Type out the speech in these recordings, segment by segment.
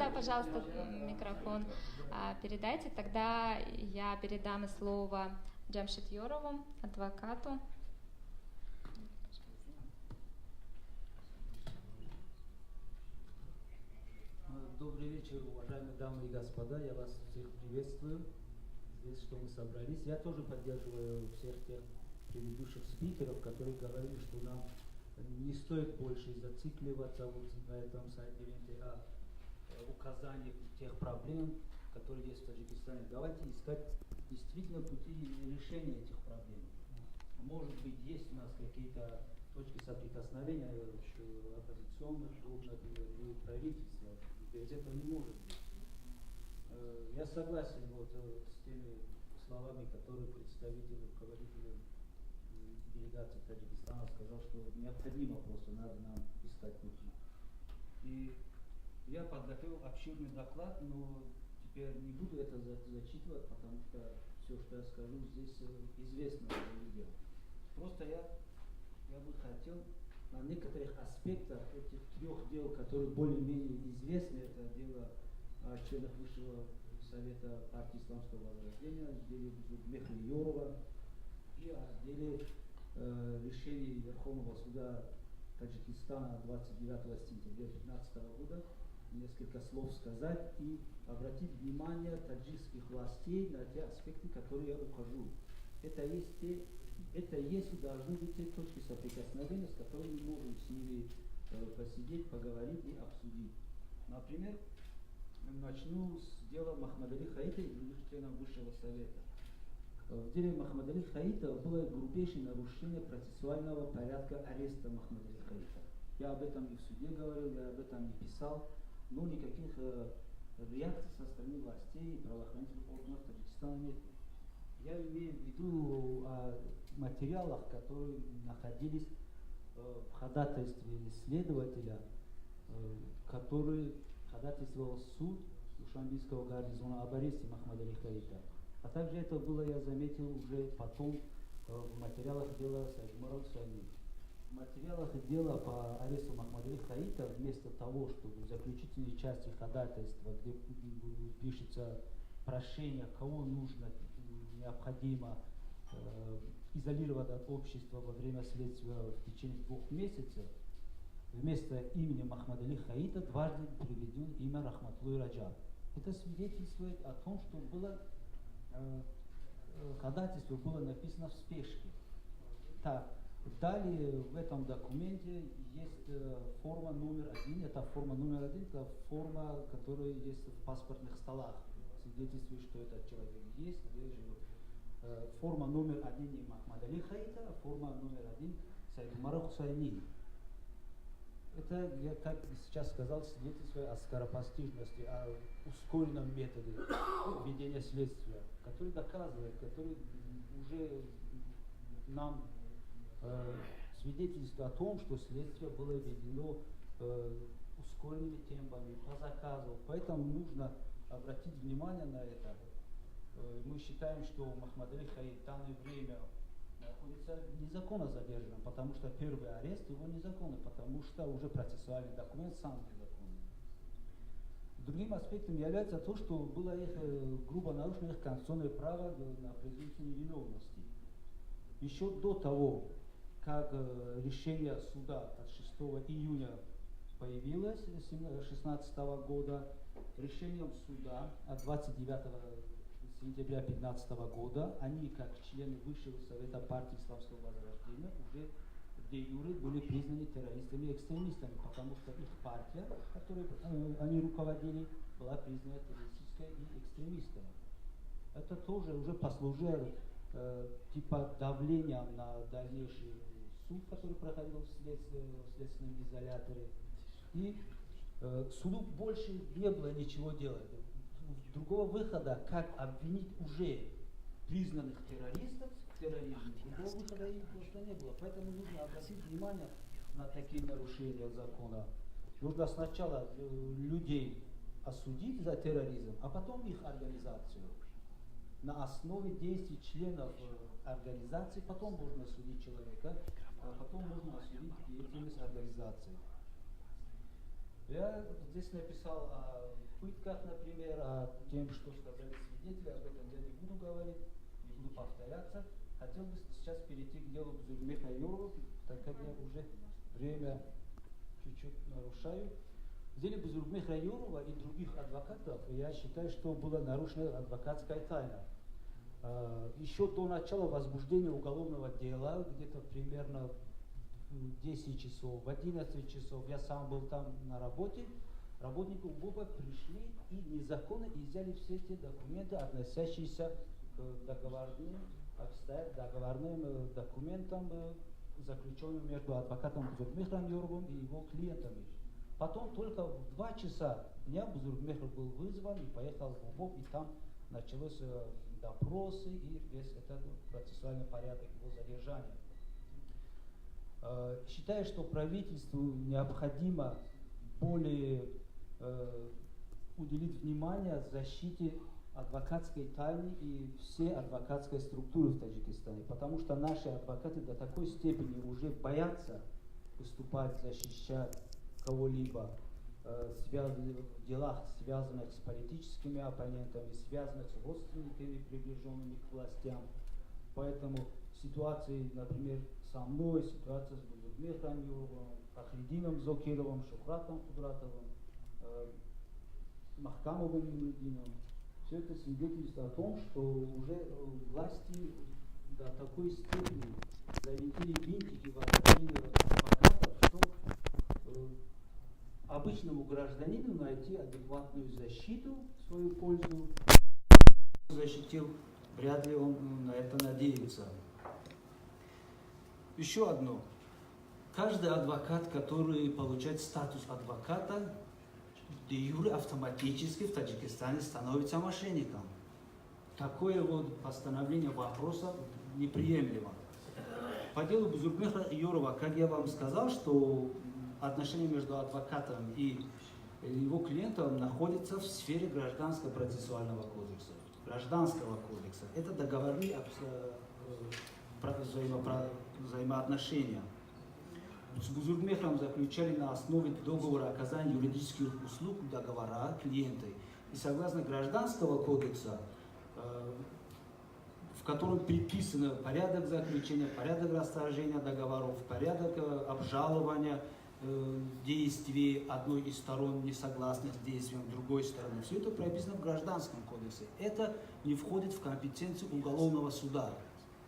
сюда, пожалуйста, микрофон передайте. Тогда я передам слово Джамшид Йорову, адвокату. Добрый вечер, уважаемые дамы и господа. Я вас всех приветствую. Здесь, что мы собрались. Я тоже поддерживаю всех тех предыдущих спикеров, которые говорили, что нам не стоит больше зацикливаться вот на этом сайт-ивенте о указании тех проблем, которые есть в Таджикистане. Давайте искать действительно пути решения этих проблем. Может быть, есть у нас какие-то точки соприкосновения оппозиционных групп, например, или правительства. Без этого не может быть. Я согласен вот с теми словами, которые руководитель делегации Таджикистана сказал, что необходимо просто, надо нам искать пути. И я подготовил обширный доклад, но теперь не буду это зачитывать, потому что все, что я скажу, здесь известно людям. Просто я бы хотел на некоторых аспектах этих трех дел, которые более-менее известны, это дело о членах Высшего Совета партии Исламского Возрождения, о деле Зульмехри Йорова и о деле решений Верховного суда Таджикистана 29 сентября 2015 года, несколько слов сказать и обратить внимание таджикских властей на те аспекты, которые я укажу. Это есть и должны быть те точки соприкосновения, с которыми мы можем с ними посидеть, поговорить и обсудить. Например, начну с дела Махмадали Хаита и других членов Высшего Совета. В деле Махмадали Хаита было грубейшее нарушение процессуального порядка ареста Махмадали Хаита. Я об этом и в суде говорил, я об этом и писал, но никаких реакций со стороны властей и правоохранительных органов Таджикистана нет. Я имею в виду о материалах, которые находились в ходатайстве следователя, который ходатайствовал суд Душанбинского гарнизона об аресте Махмадали Хаита. А также это было, я заметил, уже потом в материалах дела Сайгмара Усайни. В материалах дела по аресту Махмадали Хаита, вместо того, чтобы в заключительной части ходатайства, где пишется прошение, кого нужно, необходимо изолировать от общества во время следствия в течение 2 месяцев, вместо имени Махмадали Хаита дважды приведен имя Рахматлуй Раджаб. Это свидетельствует о том, что ходатайство было написано в спешке. Так, далее в этом документе есть форма номер 1. Это форма номер 1, это форма, которая есть в паспортных столах. Свидетельствует, что этот человек есть, где живет. Форма номер 1 не Махмадали Хаита, а форма номер 1 Сайгмара Хусайни. Это, я как сейчас сказал, свидетельствует о скоропостижности, о ускоренном методе ведения следствия, который доказывает, который уже нам свидетельствует о том, что следствие было ведено ускоренными темпами, по заказу. Поэтому нужно обратить внимание на это. Мы считаем, что Махмадали Хаит в данное время находится незаконно задержан, потому что первый арест его незаконный, потому что уже процессуальный документ сам незаконный. Другим аспектом является то, что было их грубо нарушено их конституционное право на презумпцию невиновности. Еще до того, как решение суда от 6 июня появилось 2016 года, решением суда от 29 сентября 2015 года, они, как члены Высшего Совета партии Исламского Возрождения, уже де юре были признаны террористами и экстремистами, потому что их партия, которой они руководили, была признана террористической и экстремистской. Это тоже уже послужило типа давлением на дальнейший суд, который проходил в следственном изоляторе. И суду больше не было ничего делать. Другого выхода, как обвинить уже признанных террористов в терроризме, другого выхода им просто не было. Поэтому нужно обратить внимание на такие нарушения закона. Нужно сначала людей осудить за терроризм, а потом их организацию. На основе действий членов организации потом можно осудить человека, а потом можно осудить деятельность организации. Я здесь написал о пытках, например, о том, что сказали свидетели, об этом я не буду говорить, не буду повторяться. Хотел бы сейчас перейти к делу Бузургмеха Юрова, так как я уже время чуть-чуть нарушаю. В деле Бузургмеха Юрова и других адвокатов я считаю, что была нарушена адвокатская тайна. Еще до начала возбуждения уголовного дела, где-то примерно в 10 часов, в 11 часов, я сам был там на работе, работники УБОПа пришли и незаконно изъяли все те документы, относящиеся к договорным документам, заключенным между адвокатом Бузургмехом Юровым и его клиентами. Потом только в 2 часа дня Бузургмехов был вызван и поехал в УБОП, и там началось допросы и весь этот процессуальный порядок его задержания. Считаю, что правительству необходимо более уделить внимание защите адвокатской тайны и всей адвокатской структуры в Таджикистане, потому что наши адвокаты до такой степени уже боятся выступать, защищать кого-либо в делах, связанных с политическими оппонентами, связанных с родственниками, приближенными к властям. Поэтому ситуации, например, со мной, ситуация с Бузургмехом Юровым, Фахридином Зокировым, Шухратом Кудратовым, Махкамовым Нуридином, все это свидетельствует о том, что уже власти до такой степени завинтили винтики в отношении адвокатов, что обычному гражданину найти адекватную защиту в свою пользу защитил, вряд ли он на это надеется. Еще одно. Каждый адвокат, который получает статус адвоката, де юре автоматически в Таджикистане становится мошенником. Такое вот постановление вопроса неприемлемо. По делу Бузургмеха Юрова, как я вам сказал, что отношения между адвокатом и его клиентом находятся в сфере гражданского процессуального кодекса. Гражданского кодекса. Это договорные взаимоотношения. С Бузургмехом заключали на основе договора оказания юридических услуг договора клиента. И согласно Гражданского кодекса, в котором предписано порядок заключения, порядок расторжения договоров, порядок обжалования действий одной из сторон, не согласных с действием другой стороны. Все это прописано в Гражданском кодексе. Это не входит в компетенцию уголовного суда.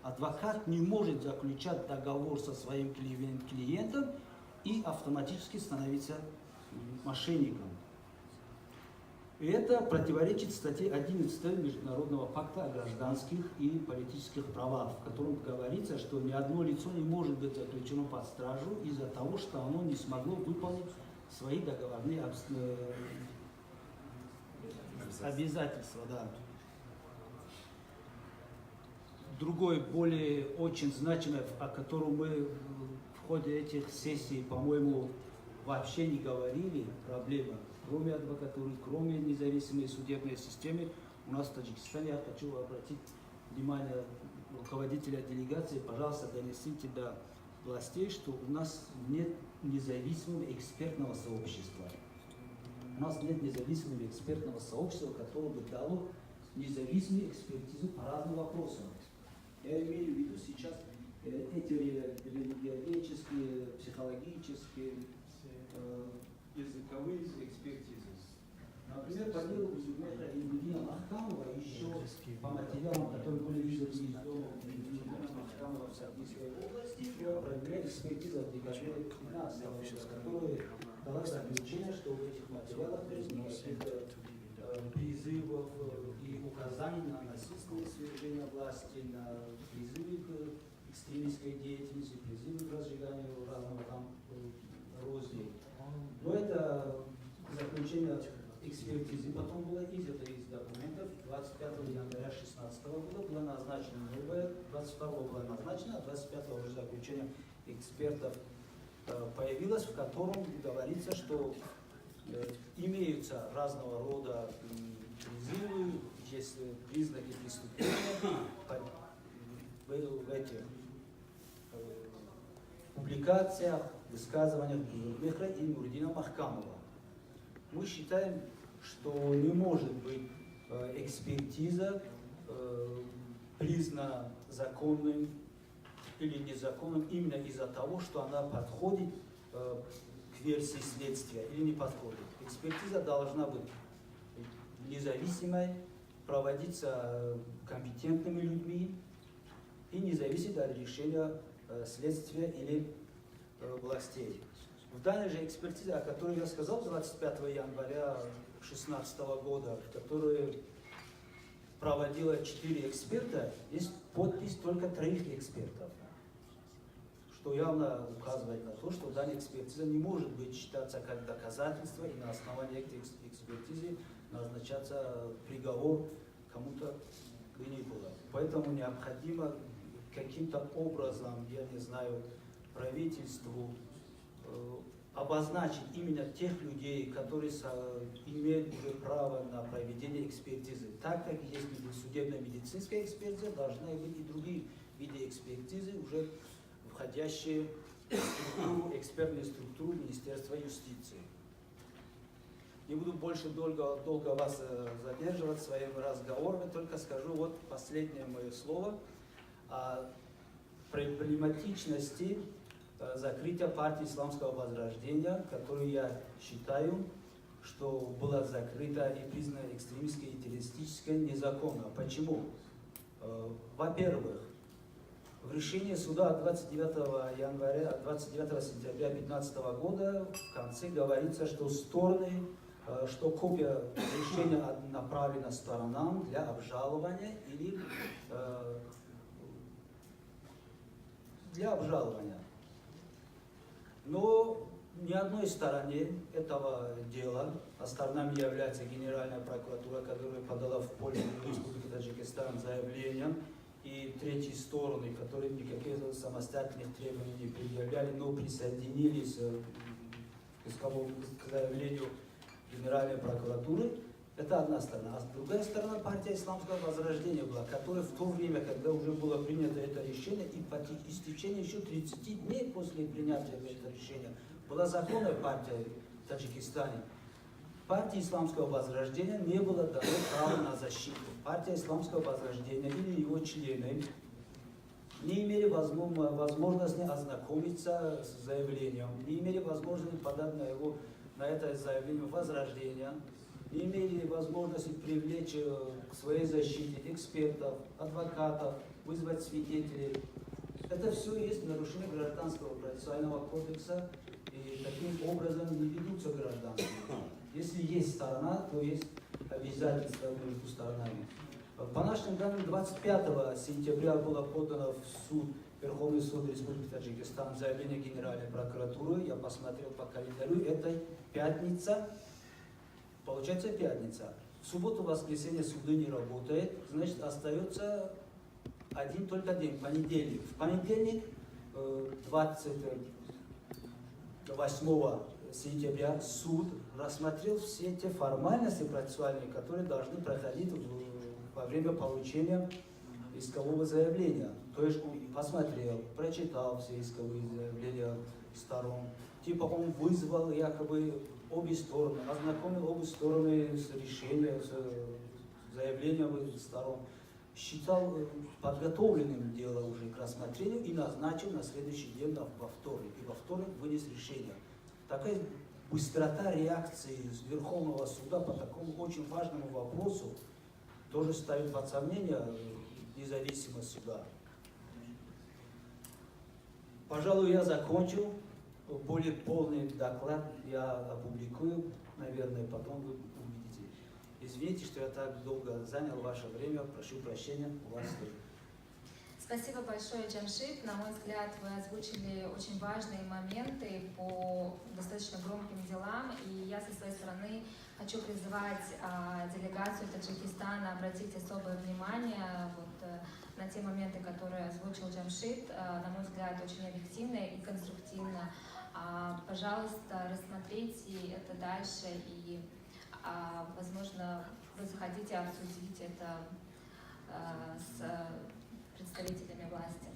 Адвокат не может заключать договор со своим клиентом и автоматически становиться мошенником. И это противоречит статье 11 Международного пакта о гражданских и политических правах, в котором говорится, что ни одно лицо не может быть заключено под стражу из-за того, что оно не смогло выполнить свои договорные обязательства. Да. Другой, более очень значимый, о котором мы в ходе этих сессий, по-моему, вообще не говорили, проблема. Кроме адвокатуры, кроме независимой судебной системы, у нас в Таджикистане, я хочу обратить внимание руководителя делегации, пожалуйста, донесите до властей, что у нас нет независимого экспертного сообщества. У нас нет независимого экспертного сообщества, которое бы дало независимую экспертизу по разным вопросам. Я имею в виду сейчас эти религиоведческие, психологические, языковые экспертизы. Например, по делу Бузургмеха и Нуридина Махкамова, еще по материалам, которые были изданы из дома Нуридина Махкамова в Сардийской области, провели экспертизу в декабре 2015 года, которая дала заключение, что в этих материалах нет никаких призывов и указаний на насильственное свержение власти, на призывы к экстремистской деятельности, призывы к разжиганию разного там розни. Но это заключение экспертизы потом было изъято из документов. 25 января 2016 года было назначено новое, 22 было назначено, а 25 уже заключение экспертов появилось, в котором говорится, что имеются разного рода призывы, есть признаки преступления в этих публикациях, высказываниях Бузургмеха и Нуридина Махкамова. Мы считаем, что не может быть экспертиза признана законным или незаконным именно из-за того, что она подходит к версии следствия или не подходит. Экспертиза должна быть независимой, проводиться компетентными людьми и не зависит от решения следствия или властей. В данной же экспертизе, о которой я сказал, 25 января 2016 года, которую проводило 4 эксперта, есть подпись только 3 экспертов, что явно указывает на то, что данная экспертиза не может быть считаться как доказательство, и на основании этой экспертизы назначаться приговор кому-то бы не было. Поэтому необходимо каким-то образом, я не знаю, правительству обозначить именно тех людей, которые имеют уже право на проведение экспертизы. Так как есть судебно-медицинская экспертиза, должны быть и другие виды экспертизы, уже входящие в экспертную структуру Министерства юстиции. Не буду больше долго вас задерживать своим разговором, только скажу вот последнее мое слово о проблематичности закрытия партии Исламского Возрождения, которую я считаю, что была закрыта и признана экстремистской и террористической незаконно. Почему? Во-первых, в решении суда от 29 сентября 2015 года в конце говорится, что что копия решения направлена сторонам для обжалования или для обжалования. Но ни одной стороне этого дела, а сторонами является Генеральная прокуратура, которая подала в пользу Республики Таджикистан заявлением, и третьи стороны, которые никаких самостоятельных требований не предъявляли, но присоединились к заявлению Генеральной прокуратуры. Это одна сторона. А другая сторона партия Исламского Возрождения была, которая в то время, когда уже было принято это решение, и по истечении еще 30 дней после принятия этого решения, была законная партия в Таджикистане. Партии Исламского Возрождения не было дано права на защиту. Партия Исламского Возрождения или его члены не имели возможности ознакомиться с заявлением, не имели возможности подать на это заявление возрождения, не имели возможности привлечь к своей защите экспертов, адвокатов, вызвать свидетелей. Это все есть нарушение Гражданского процессуального кодекса, и таким образом не ведутся гражданские. Если есть сторона, то есть обязательства между сторонами. По нашим данным, 25 сентября было подано в суд, Верховный суд Республики Таджикистан, заявление Генеральной прокуратуры. Я посмотрел по календарю, это пятница. Получается пятница. В субботу, воскресенье суды не работает, значит остается один только день, понедельник. В понедельник, 28 сентября, суд рассмотрел все те формальности процессуальные, которые должны проходить во время получения искового заявления. То есть он посмотрел, прочитал все исковые заявления сторон. Типа он вызвал якобы обе стороны, ознакомил обе стороны с решением, с заявлением сторон. Считал подготовленным дело уже к рассмотрению и назначил на следующий день во вторник. И во вторник вынес решение. Такая быстрота реакции Верховного суда по такому очень важному вопросу тоже ставит под сомнение независимость суда. Пожалуй, я закончил. Более полный доклад я опубликую, наверное, потом вы увидите. Извините, что я так долго занял ваше время. Прошу прощения, у вас тоже. Спасибо большое, Джамшид. На мой взгляд, вы озвучили очень важные моменты по достаточно громким делам. И я со своей стороны хочу призвать делегацию Таджикистана обратить особое внимание на те моменты, которые озвучил Джамшид. На мой взгляд, очень объективно и конструктивно. Пожалуйста, рассмотрите это дальше и, возможно, вы захотите обсудить это с представителями власти.